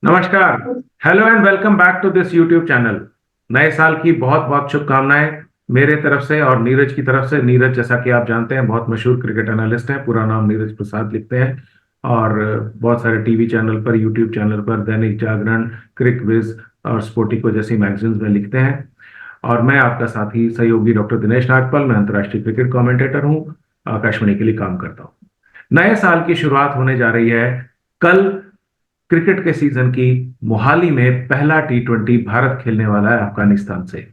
नमस्कार। Hello and welcome back to this YouTube channel. नए साल की बहुत बहुत शुभकामनाएं मेरे तरफ से और नीरज की तरफ से। नीरज, जैसा कि आप जानते हैं, बहुत मशहूर क्रिकेट एनालिस्ट हैं। पूरा नाम नीरज प्रसाद लिखते हैं और बहुत सारे टीवी चैनल पर, यूट्यूब चैनल पर, दैनिक जागरण, क्रिक विज और स्पोर्टिको जैसी मैगजीन्स में लिखते हैं। और मैं आपका साथी सहयोगी डॉक्टर दिनेश नागपाल, मैं अंतर्राष्ट्रीय क्रिकेट कमेंटेटर हूँ, आकाशवाणी के लिए काम करता हूँ। नए साल की शुरुआत होने जा रही है। कल क्रिकेट के सीजन की मोहाली में पहला टी20 भारत खेलने वाला है अफगानिस्तान से।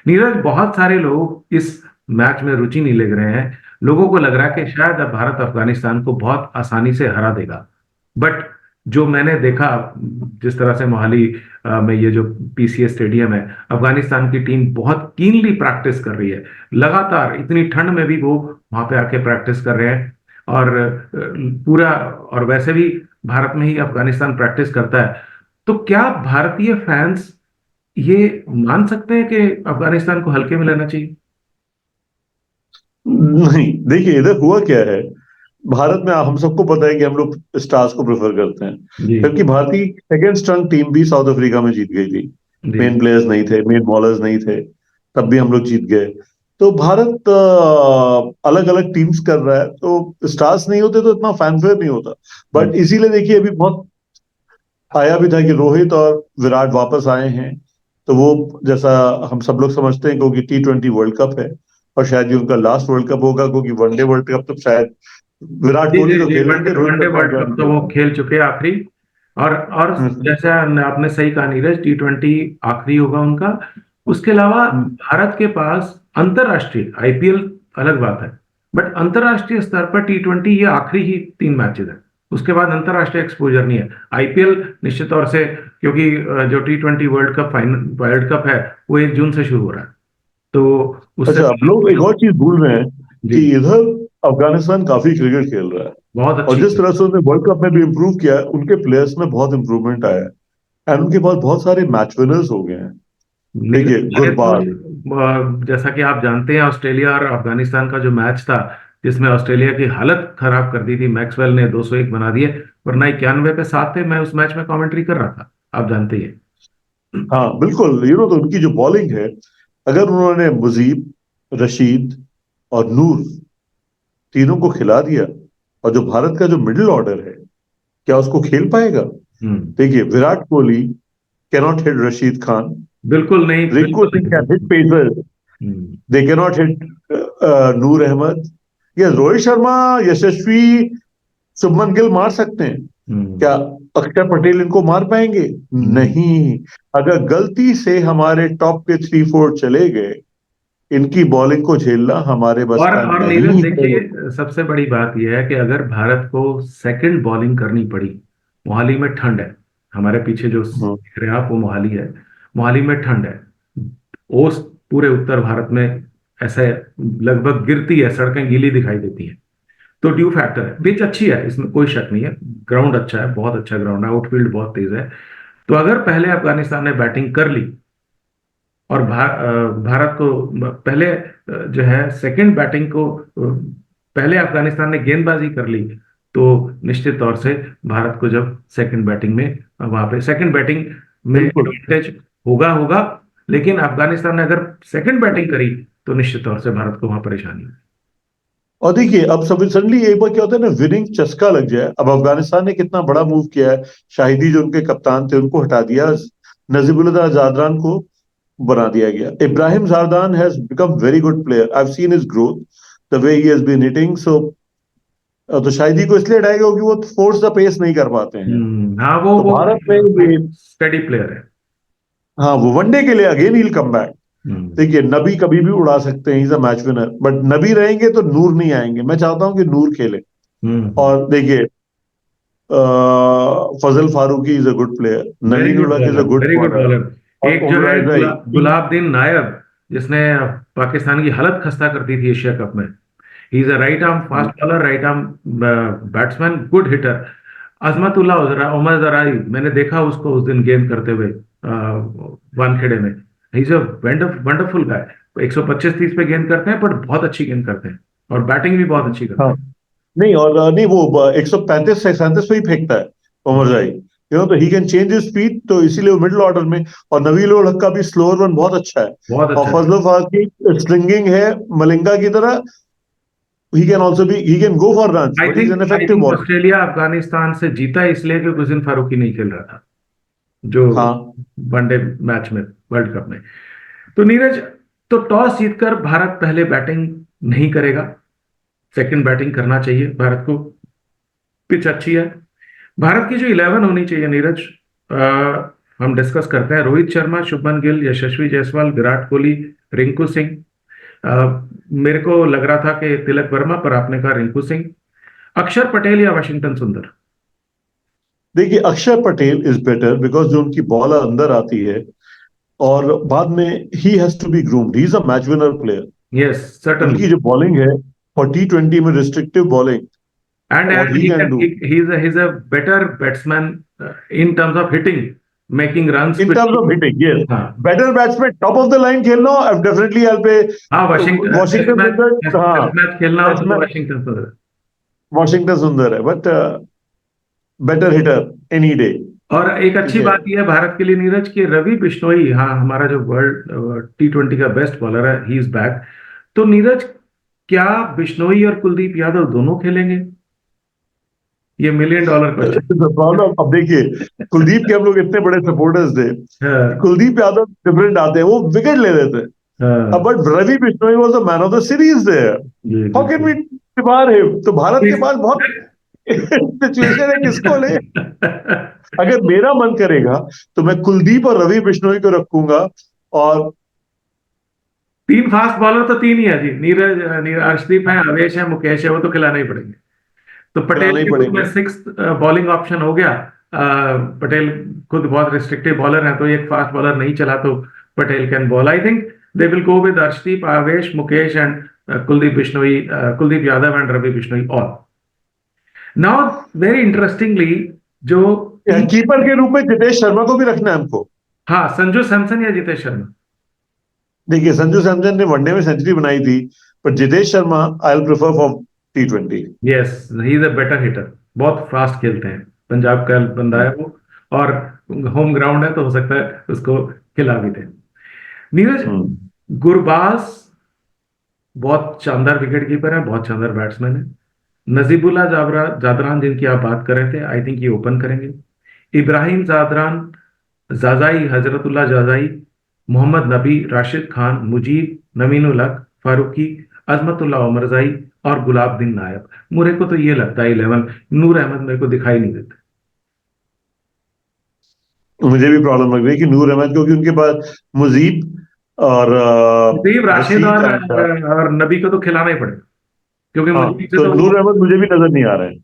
नीरज, बहुत सारे लोग इस मैच में रुचि नहीं ले रहे हैं। लोगों को लग रहा है कि शायद अब भारत अफगानिस्तान को बहुत आसानी से हरा देगा। बट जो मैंने देखा, जिस तरह से मोहाली में ये जो पीसीए स्टेडियम है, अफगानिस्तान की टीम बहुत कीनली प्रैक्टिस कर रही है। लगातार इतनी ठंड में भी वो वहां पे आके प्रैक्टिस कर रहे हैं। और पूरा, और वैसे भी भारत में ही अफगानिस्तान प्रैक्टिस करता है। तो क्या भारतीय फैंस ये मान सकते हैं कि अफगानिस्तान को हल्के में लेना चाहिए? नहीं, देखिए इधर हुआ क्या है। भारत में हम सबको पता है कि हम लोग स्टार्स को प्रेफर करते हैं। जी। जबकि भारतीय सेकेंड स्ट्रॉन्ग टीम भी साउथ अफ्रीका में जीत गई थी। जी। मेन प्लेयर्स नहीं थे, मेन बॉलर्स नहीं थे, तब भी हम लोग जीत गए। तो भारत अलग अलग टीम्स कर रहा है, तो स्टार्स नहीं होते तो इतना फैनफेयर नहीं होता। हम्म। बट इसीलिए देखिए अभी बहुत आया भी था कि रोहित और विराट वापस आए हैं। तो वो, जैसा हम सब लोग समझते हैं, क्योंकि T20 वर्ल्ड कप है और शायद ये उनका लास्ट वर्ल्ड कप होगा, क्योंकि वनडे वर्ल्ड कप तो शायद विराट जी कोहली जी तो जी, वनडे खेलेंगे, Rohit one day Sharma world join cup तो वो करेंगे। खेल चुके हैं आखिरी। और हम्म, जैसा आपने सही कहा नीरज, टी20 आखिरी होगा उनका। उसके अलावा हम्म। भारत के पास अंतरराष्ट्रीय आईपीएल अलग बात है, बट अंतरराष्ट्रीय स्तर पर टी20 ये आखिरी ही 3 मैचेस है। उसके बाद अंतरराष्ट्रीय एक्सपोजर नहीं है। आईपीएल निश्चित तौर से, क्योंकि जो टी20 world cup final world cup है वो 1 जून से शुरू हो रहा है। तो उससे अच्छा, अब लोग एक और चीज भूल रहे हैं जी, कि इधर अफगानिस्तान काफी क्रिकेट खेल रहा है। बहुत और अच्छी जिस है। तरह से उन्होंने वर्ल्ड कप में भी इंप्रूव किया है, उनके प्लेयर्स में बहुत इंप्रूवमेंट आया है। एंड उनके पास बहुत सारे मैच विनर्स हो गए हैं। नीरज, देखिए, मैंने गुरबाज। तो जैसा कि आप जानते हैं, ऑस्ट्रेलिया और अफगानिस्तान का जो मैच था, जिसमें ऑस्ट्रेलिया की हालत खराब कर दी थी, मैक्सवेल ने 201 बना दिए, वरना 91 पे 7 थे। मैं उस मैच में कमेंट्री कर रहा था, आप जानते ही हैं। हाँ बिल्कुल, तो उनकी जो बॉलिंग है, अगर उन्होंने मुजीब, रशीद और नूर तीनों को खिला दिया, और जो भारत का जो मिडिल ऑर्डर है, क्या उसको खेल पाएगा? हम्म। देखिए, विराट कोहली कैनॉट हिट रशीद खान, बिल्कुल नहीं, रिंकू बिल्कुल सिंह नहीं, कैन हिट बिल्कुल। पेसर, हम्म। They cannot hit Noor Ahmad. या रोहित शर्मा, यशस्वी, शुभमन गिल मार सकते हैं, हम्म। क्या अक्षर पटेल इनको मार पाएंगे? हम्म। नहीं। अगर गलती से हमारे टॉप के 3-4 चले गए, इनकी बॉलिंग को झेलना हमारे बस का और नीरज, नहीं है। देखिए, सबसे बड़ी बात यह है कि अगर भारत को सेकंड बॉलिंग करनी पड़ी, मोहाली में ठंड है। हमारे पीछे जो हम्म, दिख रहे हैं आप, वो मोहाली है। मोहाली में ठंड है। ओस पूरे उत्तर भारत में ऐसे लगभग गिरती है, सड़कें गीली दिखाई देती हैं। तो ड्यू फैक्टर है। पिच अच्छी है, इसमें कोई शक नहीं है। ग्राउंड अच्छा है, बहुत अच्छा ग्राउंड है, आउटफील्ड बहुत तेज है। तो अगर पहले अफगानिस्तान ने बैटिंग कर ली और भारत को पहले जो है सेकंड बैटिंग को पहले अफगानिस्तान ने गेंदबाजी कर ली, तो निश्चित तौर से भारत को जब सेकंड बैटिंग में वहां पे सेकंड बैटिंग में बिल्कुल। एडवांटेज होगा होगा। लेकिन अफगानिस्तान ने अगर सेकंड बैटिंग करी तो निश्चित तौर से भारत को वहां परेशानी होगी। और देखिए, अब सडनली एक बार क्या होता है ना, विनिंग चस्का लग जाए। अब अफगानिस्तान ने कितना बड़ा मूव किया है। शाहिदी जो उनके कप्तान थे, उनको हटा दिया, नजीबुल्लाह जादरान को बना दिया गया। Ibrahim Zadran has become very good player, I have seen his growth, the way he has been hitting. So तो शाहिदी को इसलिए हटाया गया क्योंकि वो फोर्स द पेस नहीं कर पाते हैं। हाँ, वो तो वो भारत में ये, स्टडी प्लेयर है। हाँ, वो वनडे के लिए अगेन ही कम बैक। हम्म। देखिए, नबी कभी भी उड़ा सकते हैं, is a match winner, but नबी रहेंगे तो नूर नहीं आएंगे। मैं चाहता हूं कि नूर खेले। हम्म। और देखिए, Fazal Farooqi is a good player, very Naveen good उलक is bowler, a good very good bowler. Bowler. और एक जो है उमरान गुलाबदीन नायब, जिसने पाकिस्तान की हालत खस्ता कर दी थी एशिया कप में। He is a right arm fast bowler, right arm batsman, good hitter. Azmatullah Omarzai, मैंने देखा उसको उस दिन गेंद करते हुए वानखेड़े में। ही इज अ वंडरफुल गाय। 125-30 पे गेंद करते हैं, पर बहुत अच्छी गेंद करते हैं और बैटिंग भी बहुत अच्छी करते हाँ, हैं। नहीं, और नहीं, वो 135 से 37 पे ही फेंकता है उमर जाई। तो he can change his speed, तो इसीलिए वो मिडिल ऑर्डर में। और नबील उल हक का भी स्लोअर वन बहुत अच्छा है। बहुत और अच्छा है। फजल फाकी स्लिंगिंग है मलिंगा की तरह, he can also be, he can go for run, but he is an I effective think bowler. Australia Afghanistan से जीता इसलिए कि गुरजीन फारूकी नहीं खेल रहा था, जो हाँ वनडे मैच में, वर्ल्ड कप में। तो नीरज, तो टॉस जीतकर भारत पहले बैटिंग नहीं करेगा, सेकंड बैटिंग करना चाहिए भारत को। पिच अच्छी है। भारत की जो 11 होनी चाहिए नीरज, हम डिस्कस करते हैं। रोहित शर्मा, शुभमन गिल, यशस्वी जायसवाल, विराट कोहली, रिंकू सिंह। मेरे को लग रहा था कि तिलक वर्मा, पर आपने कहा रिंकू सिंह। अक्षर पटेल या वाशिंगटन सुंदर? देखिए, अक्षर पटेल इज बेटर बिकॉज जो उनकी बॉल अंदर आती है, और बाद में he has to be groomed, he is a match winner player. Yes, उनकी सर्टनली। जो बॉलिंग है फॉर T20 में, restrictive bowling, And what he he can can do he's a better batsman in terms of hitting, making runs in terms of quickly. Hitting, yes. हाँ। Better batsman, top of the line खेलना हो, definitely I पे हाँ, Washington test Washington match, सुंदर। हाँ, test match खेलना हो test तो में वाशिंगटन सुंदर। वॉशिंगटन सुंदर है, but better hitter any day. और एक ठीक अच्छी है। बात यह है भारत के लिए नीरज, कि रवि बिश्नोई, हाँ, हमारा जो वर्ल्ड T20 का बेस्ट बॉलर है, ही इज बैक। तो नीरज, क्या बिश्नोई और कुलदीप यादव दोनों खेलेंगे? ये $1 million क्वेश्चन। प्रॉब्लम, अब देखिए, कुलदीप के हम लोग इतने बड़े सपोर्टर्स थे कि हाँ। कुलदीप यादव डिफरेंट आते हैं, वो विकेट ले लेते हैं। हाँ। But Ravi Bishnoi was the man of the series there. जी हाउ कैन वी बिल्कुल। Debar him? तो भारत के पास बहुत सिचुएशन है, किसको ले। अगर मेरा मन करेगा तो मैं कुलदीप और रवि बिश्नोई को रखूंगा। और तीन फास्ट बॉलर तो तीन ही है जी, नीरज, अर्शदीप है, आवेश है, मुकेश है, वो तो खिलाना ही पड़ेंगे। तो पटेल खिलाने ही के रूप में पड़ेंगे। सिक्स बॉलिंग ऑप्शन हो गया। पटेल खुद बहुत रिस्ट्रिक्टिव बॉलर है, तो एक फास्ट बॉलर नहीं चला तो Patel can bowl. I think they will go with Arshdeep, Avesh, Mukesh and Kuldeep Bishnoi, Kuldeep Yadav and Ravi Bishnoi all. Now very interestingly, जो कीपर के रूप में जितेश शर्मा को भी रखना है हमको। हाँ, संजू सैमसन या जितेश शर्मा? देखिए, संजू सैमसन ने वनडे में सेंचुरी बनाई थी, पर Jitesh Sharma I will prefer for T20। Yes, he is a better hitter, बहुत फास्ट खेलते हैं, पंजाब का बंदा है वो। और होम ग्राउंड है तो हो सकता है उसको खिला भी दे। नीरज, हम्म। गुरबाज बहुत शानदार विकेट कीपर है, बहुत शानदार बैट्समैन है। नजीबुल्ला जादरान जिनकी आप बात कर रहे थे, आई थिंक ये ओपन करेंगे। इब्राहिम जादरान, जाजाई, हजरतुल्ला जाजाई, मोहम्मद नबी, राशिद खान, मुजीब, नवीन उल हक, फारूकी, अजमतुल्ला उमरजाई और गुलाबदीन नायब। मुझे को तो ये लगता है 11, नूर अहमद मेरे को दिखाई नहीं देते। मुझे भी प्रॉब्लम लग रही है कि नूर अहमद, क्योंकि उनके पास मुजीब और मुजीब, राशिद रशीद एंड, और नबी को तो खिलाना ही पड़ेगा, क्योंकि हाँ, मुजीब से तो तो नूर अहमद मुझे भी नजर नहीं आ रहे हैं।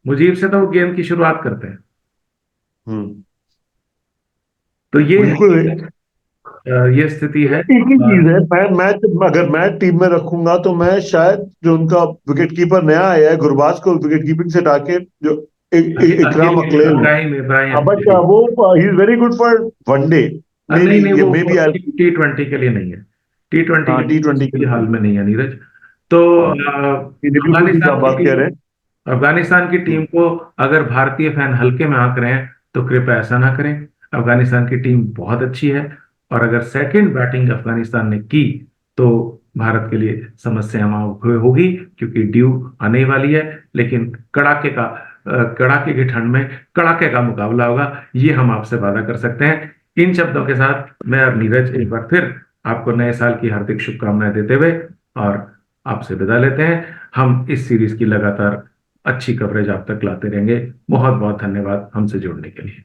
वो गेंद की शुरुआत करते हैं। हम्म। तो ये है बिल्कुल। कि, ये स्थिति है। एक ही चीज है, अगर मैं टीम में रखूंगा तो मैं शायद जो उनका विकेट कीपर नया आया है गुरबाज को विकेट कीपिंग से हटा के जो इकराम अकेले अकलेल है। इब्राहिम इब्राहिम बट अकेले। वो he is very good for one day, may नहीं बी, नहीं, ये वो मे बी। T20 के लिए नहीं है। T20 हाँ, के लिए T20 के किसी हाल लिए। में नहीं है नीरज। तो हाँ, ये बिल्कुल ठीक आप बात कह रहे हैं। अफगानिस्तान की टीम हम्म। को अगर भारतीय फैन हल्के में आंक रहे हैं तो कृपया ऐसा ना करें। अफगानिस्तान की टीम बहुत अच्छी है, और अगर सेकंड बैटिंग अफगानिस्तान ने की तो भारत के लिए समस्या होगी, क्योंकि ड्यू आने ही वाली है। लेकिन कड़ाके की ठंड में कड़ाके का मुकाबला होगा, ये हम आपसे वादा कर सकते हैं। इन शब्दों के साथ मैं और नीरज एक बार फिर आपको नए साल की हार्दिक शुभकामनाएं देते हुए और आपसे विदा लेते हैं। हम इस सीरीज की लगातार अच्छी कवरेज आप तक लाते रहेंगे। बहुत बहुत धन्यवाद हमसे जुड़ने के लिए।